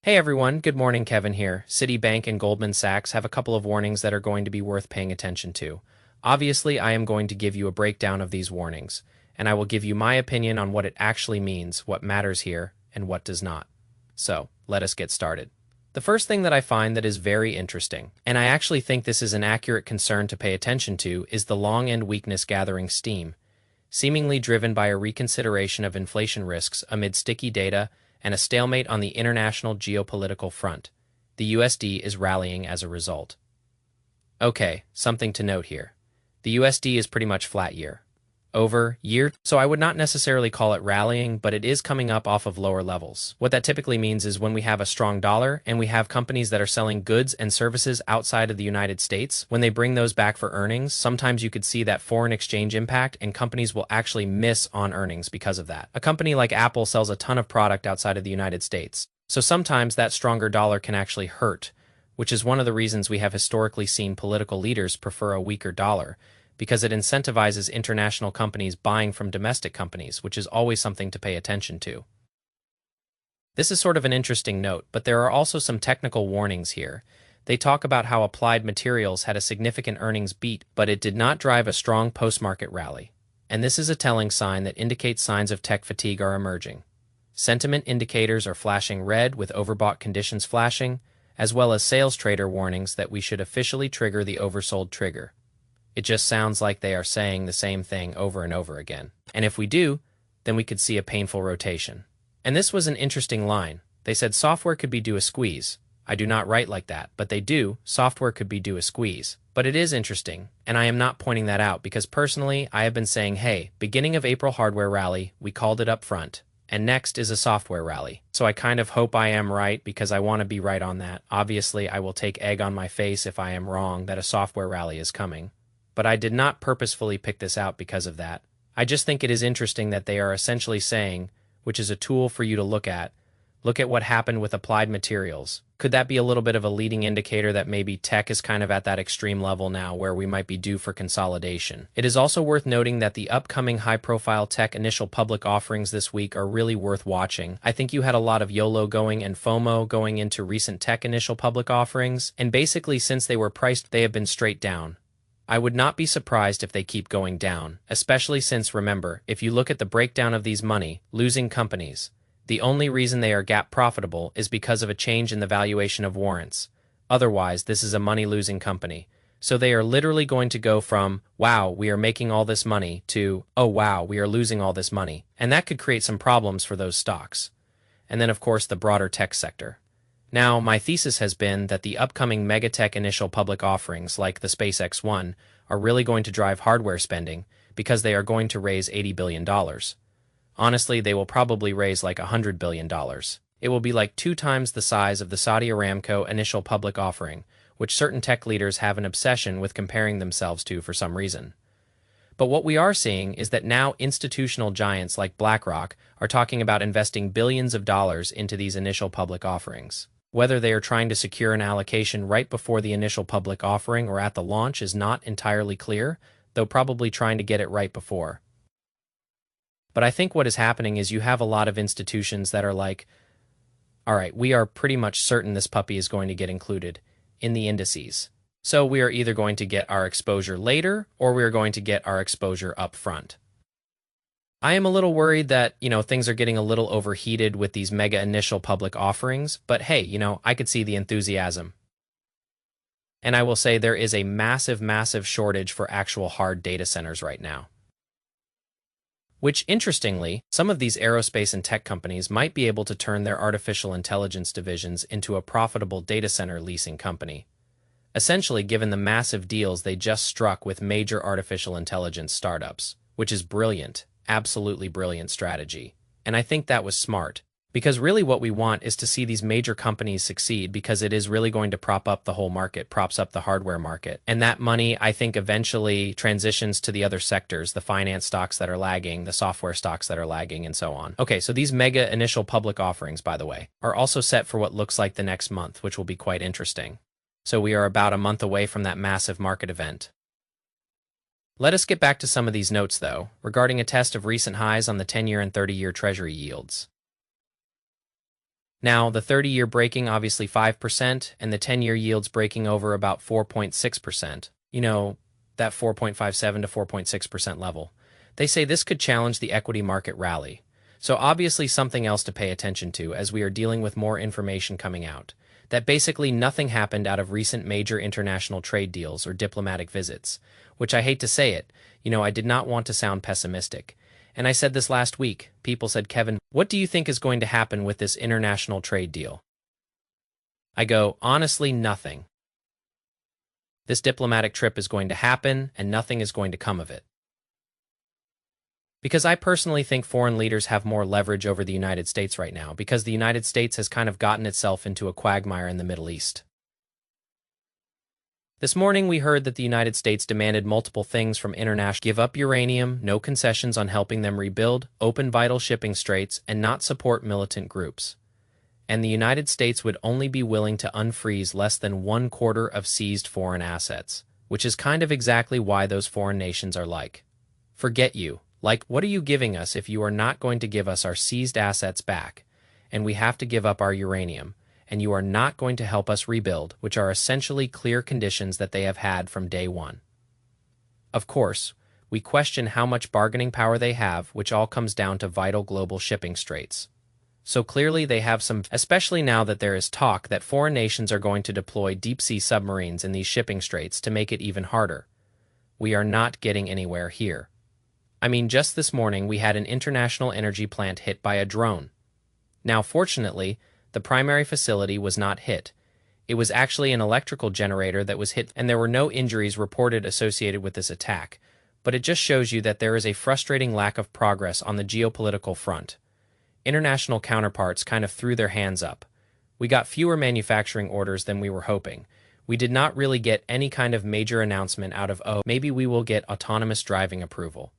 Hey everyone, good morning, Kevin here. Citibank and Goldman Sachs have a couple of warnings that are going to be worth paying attention to. Obviously, I am going to give you a breakdown of these warnings, and I will give you my opinion on what it actually means, what matters here, and what does not. So, let us get started. The first thing that I find that is very interesting, and I actually think this is an accurate concern to pay attention to, is the long end weakness gathering steam, seemingly driven by a reconsideration of inflation risks amid sticky data and a stalemate on the international geopolitical front. The USD is rallying as a result. Okay, something to note here. The USD is pretty much flat year, so I would not necessarily call it rallying, but it is coming up off of lower levels. What that typically means is when we have a strong dollar and we have companies that are selling goods and services outside of the United States, when they bring those back for earnings, sometimes you could see that foreign exchange impact and companies will actually miss on earnings because of that. A company like Apple sells a ton of product outside of the United States, so sometimes that stronger dollar can actually hurt, which is one of the reasons we have historically seen political leaders prefer a weaker dollar, because it incentivizes international companies buying from domestic companies, which is always something to pay attention to. This is sort of an interesting note, but there are also some technical warnings here. They talk about how Applied Materials had a significant earnings beat, but it did not drive a strong post-market rally. And this is a telling sign that indicates signs of tech fatigue are emerging. Sentiment indicators are flashing red with overbought conditions flashing, as well as sales trader warnings that we should officially trigger the oversold trigger. It just sounds like they are saying the same thing over and over again. And if we do, then we could see a painful rotation. And this was an interesting line. They said software could be due a squeeze. I do not write like that, but they do. Software could be due a squeeze. But it is interesting, and I am not pointing that out because personally, I have been saying, hey, beginning of April hardware rally, we called it up front. And next is a software rally. So I kind of hope I am right because I want to be right on that. Obviously, I will take egg on my face if I am wrong that a software rally is coming. But I did not purposefully pick this out because of that. I just think it is interesting that they are essentially saying, which is a tool for you to look at what happened with Applied Materials. Could that be a little bit of a leading indicator that maybe tech is kind of at that extreme level now where we might be due for consolidation? It is also worth noting that the upcoming high-profile tech initial public offerings this week are really worth watching. I think you had a lot of YOLO going and FOMO going into recent tech initial public offerings, and basically since they were priced, they have been straight down. I would not be surprised if they keep going down, especially since, remember, if you look at the breakdown of these money-losing companies, the only reason they are gap profitable is because of a change in the valuation of warrants. Otherwise, this is a money-losing company. So they are literally going to go from, wow, we are making all this money, to, oh wow, we are losing all this money. And that could create some problems for those stocks. And then, of course, the broader tech sector. Now, my thesis has been that the upcoming megatech initial public offerings like the SpaceX one are really going to drive hardware spending because they are going to raise $80 billion. Honestly, they will probably raise like $100 billion. It will be like 2 times the size of the Saudi Aramco initial public offering, which certain tech leaders have an obsession with comparing themselves to for some reason. But what we are seeing is that now institutional giants like BlackRock are talking about investing billions of dollars into these initial public offerings. Whether they are trying to secure an allocation right before the initial public offering or at the launch is not entirely clear, though probably trying to get it right before. But I think what is happening is you have a lot of institutions that are like, all right, we are pretty much certain this puppy is going to get included in the indices. So we are either going to get our exposure later or we are going to get our exposure up front. I am a little worried that, things are getting a little overheated with these mega initial public offerings, but hey, I could see the enthusiasm. And I will say there is a massive, massive shortage for actual hard data centers right now. Which, interestingly, some of these aerospace and tech companies might be able to turn their artificial intelligence divisions into a profitable data center leasing company. Essentially, given the massive deals they just struck with major artificial intelligence startups, which is brilliant. Absolutely brilliant strategy. And I think that was smart. Because really what we want is to see these major companies succeed because it is really going to prop up the whole market, props up the hardware market. And that money, I think, eventually transitions to the other sectors, the finance stocks that are lagging, the software stocks that are lagging, and so on. Okay, so these mega initial public offerings, by the way, are also set for what looks like the next month, which will be quite interesting. So we are about a month away from that massive market event. Let us get back to some of these notes, though, regarding a test of recent highs on the 10-year and 30-year Treasury yields. Now, the 30-year breaking obviously 5%, and the 10-year yields breaking over about 4.6%. That 4.57 to 4.6% level. They say this could challenge the equity market rally. So obviously something else to pay attention to as we are dealing with more information coming out. That basically nothing happened out of recent major international trade deals or diplomatic visits. Which I hate to say it, I did not want to sound pessimistic. And I said this last week. People said, Kevin, what do you think is going to happen with this international trade deal? I go, honestly, nothing. This diplomatic trip is going to happen, and nothing is going to come of it. Because I personally think foreign leaders have more leverage over the United States right now, because the United States has kind of gotten itself into a quagmire in the Middle East. This morning we heard that the United States demanded multiple things from international: give up uranium, no concessions on helping them rebuild, open vital shipping straits, and not support militant groups. And the United States would only be willing to unfreeze less than 1/4 of seized foreign assets, which is kind of exactly why those foreign nations are like, forget you. Like, what are you giving us if you are not going to give us our seized assets back, and we have to give up our uranium, and you are not going to help us rebuild, which are essentially clear conditions that they have had from day one. Of course, we question how much bargaining power they have, which all comes down to vital global shipping straits. So clearly they have some, especially now that there is talk that foreign nations are going to deploy deep-sea submarines in these shipping straits to make it even harder. We are not getting anywhere here. I mean, just this morning we had an international energy plant hit by a drone. Now, fortunately, the primary facility was not hit. It was actually an electrical generator that was hit, and there were no injuries reported associated with this attack. But it just shows you that there is a frustrating lack of progress on the geopolitical front. International counterparts kind of threw their hands up. We got fewer manufacturing orders than we were hoping. We did not really get any kind of major announcement out of, oh, maybe we will get autonomous driving approval.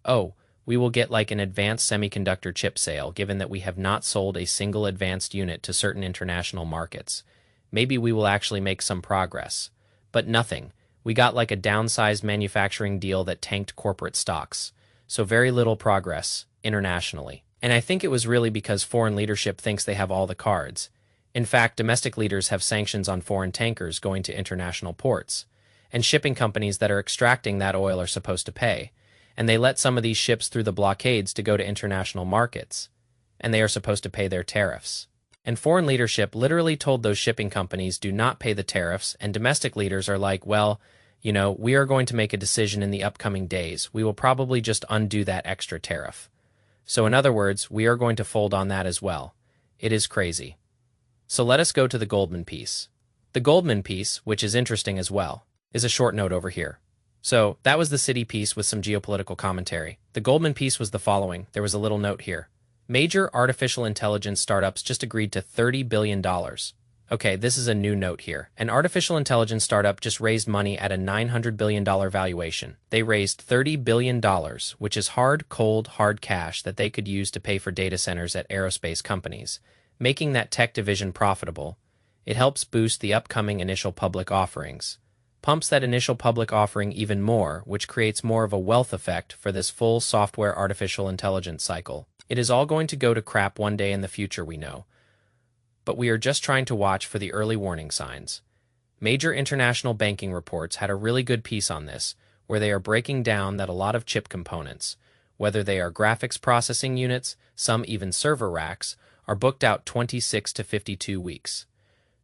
Oh, we will get like an advanced semiconductor chip sale, given that we have not sold a single advanced unit to certain international markets. Maybe we will actually make some progress. But nothing. We got like a downsized manufacturing deal that tanked corporate stocks. So very little progress, internationally. And I think it was really because foreign leadership thinks they have all the cards. In fact, domestic leaders have sanctions on foreign tankers going to international ports. And shipping companies that are extracting that oil are supposed to pay. And they let some of these ships through the blockades to go to international markets, and they are supposed to pay their tariffs. And foreign leadership literally told those shipping companies do not pay the tariffs, and domestic leaders are like, well, we are going to make a decision in the upcoming days. We will probably just undo that extra tariff. So in other words, we are going to fold on that as well. It is crazy. So let us go to the Goldman piece. The Goldman piece, which is interesting as well, is a short note over here. So that was the Citi piece with some geopolitical commentary. The Goldman piece was the following. There was a little note here. Major artificial intelligence startups just agreed to $30 billion. Okay, this is a new note here. An artificial intelligence startup just raised money at a $900 billion valuation. They raised $30 billion, which is hard cash that they could use to pay for data centers at aerospace companies, making that tech division profitable. It helps boost the upcoming initial public offerings. Pumps that initial public offering even more, which creates more of a wealth effect for this full software artificial intelligence cycle. It is all going to go to crap one day in the future, we know. But we are just trying to watch for the early warning signs. Major international banking reports had a really good piece on this, where they are breaking down that a lot of chip components, whether they are graphics processing units, some even server racks, are booked out 26 to 52 weeks.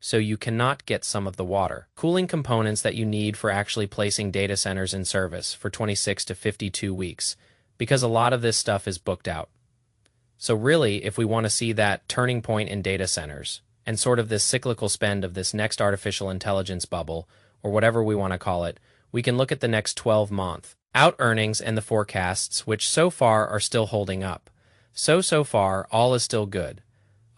So you cannot get some of the water cooling components that you need for actually placing data centers in service for 26 to 52 weeks, because a lot of this stuff is booked out. So really, if we want to see that turning point in data centers, and sort of this cyclical spend of this next artificial intelligence bubble, or whatever we want to call it, we can look at the next 12-month out earnings and the forecasts, which so far are still holding up. So far, all is still good.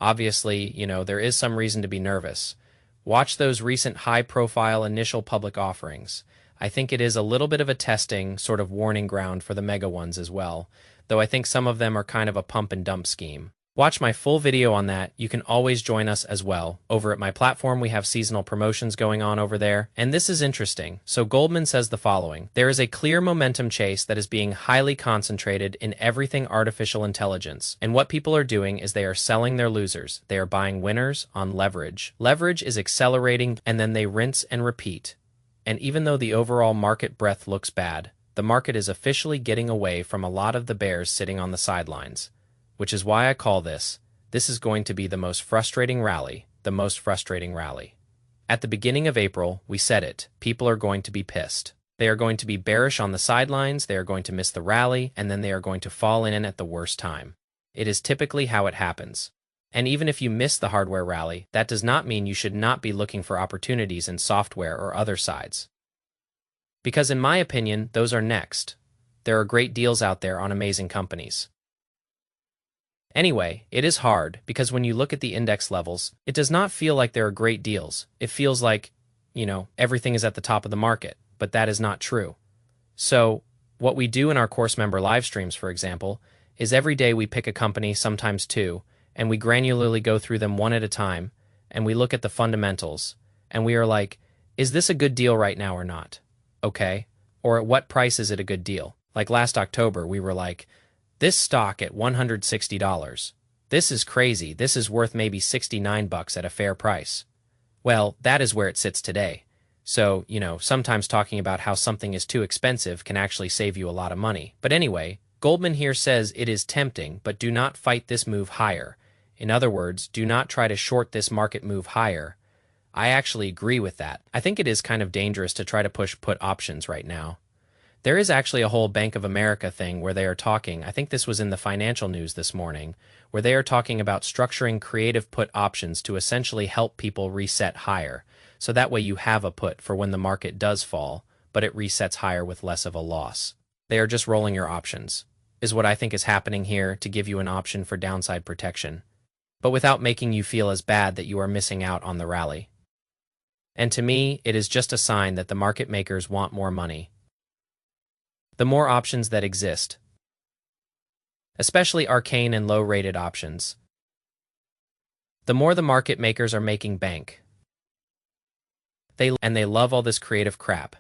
Obviously, there is some reason to be nervous. Watch those recent high-profile initial public offerings. I think it is a little bit of a testing, sort of warning ground for the mega ones as well, though I think some of them are kind of a pump-and-dump scheme. Watch my full video on that. You can always join us as well. Over at my platform, we have seasonal promotions going on over there, and this is interesting. So Goldman says the following: there is a clear momentum chase that is being highly concentrated in everything artificial intelligence. And what people are doing is they are selling their losers. They are buying winners on leverage. Leverage is accelerating, and then they rinse and repeat. And even though the overall market breadth looks bad, the market is officially getting away from a lot of the bears sitting on the sidelines. Which is why I call this is going to be the most frustrating rally, At the beginning of April, we said it, people are going to be pissed. They are going to be bearish on the sidelines, they are going to miss the rally, and then they are going to fall in at the worst time. It is typically how it happens. And even if you miss the hardware rally, that does not mean you should not be looking for opportunities in software or other sides. Because in my opinion, those are next. There are great deals out there on amazing companies. Anyway, it is hard because when you look at the index levels, it does not feel like there are great deals. It feels like, everything is at the top of the market, but that is not true. So, what we do in our course member live streams, for example, is every day we pick a company, sometimes two, and we granularly go through them one at a time, and we look at the fundamentals, and we are like, is this a good deal right now or not? Okay. Or at what price is it a good deal? Like last October, we were like, this stock at $160. This is crazy. This is worth maybe $69 at a fair price. Well, that is where it sits today. So, sometimes talking about how something is too expensive can actually save you a lot of money. But anyway, Goldman here says it is tempting, but do not fight this move higher. In other words, do not try to short this market move higher. I actually agree with that. I think it is kind of dangerous to try to push put options right now. There is actually a whole Bank of America thing where they are talking, I think this was in the financial news this morning, where they are talking about structuring creative put options to essentially help people reset higher. So that way you have a put for when the market does fall, but it resets higher with less of a loss. They are just rolling your options, is what I think is happening here to give you an option for downside protection, but without making you feel as bad that you are missing out on the rally. And to me, it is just a sign that the market makers want more money. The more options that exist, especially arcane and low-rated options, the more the market makers are making bank. They love all this creative crap.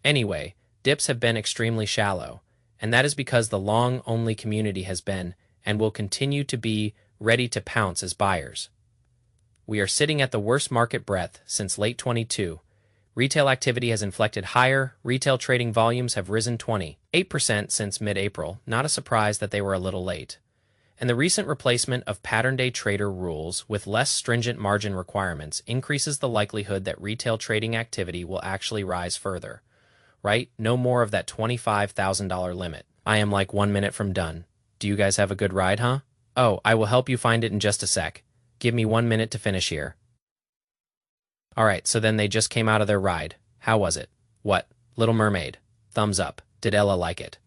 Anyway, dips have been extremely shallow, and that is because the long-only community has been, and will continue to be, ready to pounce as buyers. We are sitting at the worst market breadth since late 22. Retail activity has inflected higher, retail trading volumes have risen 28% since mid-April, not a surprise that they were a little late. And the recent replacement of pattern day trader rules with less stringent margin requirements increases the likelihood that retail trading activity will actually rise further. Right? No more of that $25,000 limit. I am like 1 minute from done. Do you guys have a good ride, huh? Oh, I will help you find it in just a sec. Give me 1 minute to finish here. Alright, so then they just came out of their ride. How was it? What? Little Mermaid. Thumbs up. Did Ella like it?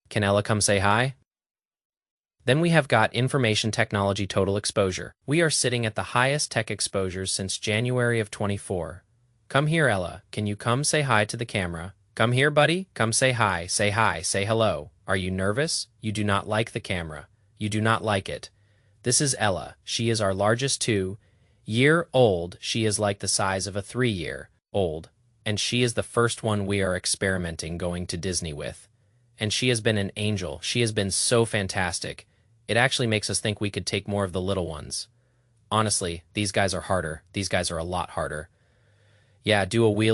Can Ella come say hi? Then we have got information technology total exposure. We are sitting at the highest tech exposures since January of 24. Come here, Ella. Can you come say hi to the camera? Come here, buddy. Come say hi, say hello. Are you nervous? You do not like the camera. You do not like it. This is Ella. She is our largest 2-year-old. She is like the size of a 3-year-old. And she is the first one we are experimenting going to Disney with. And she has been an angel. She has been so fantastic. It actually makes us think we could take more of the little ones. Honestly, these guys are harder. These guys are a lot harder. Yeah, do a wheel.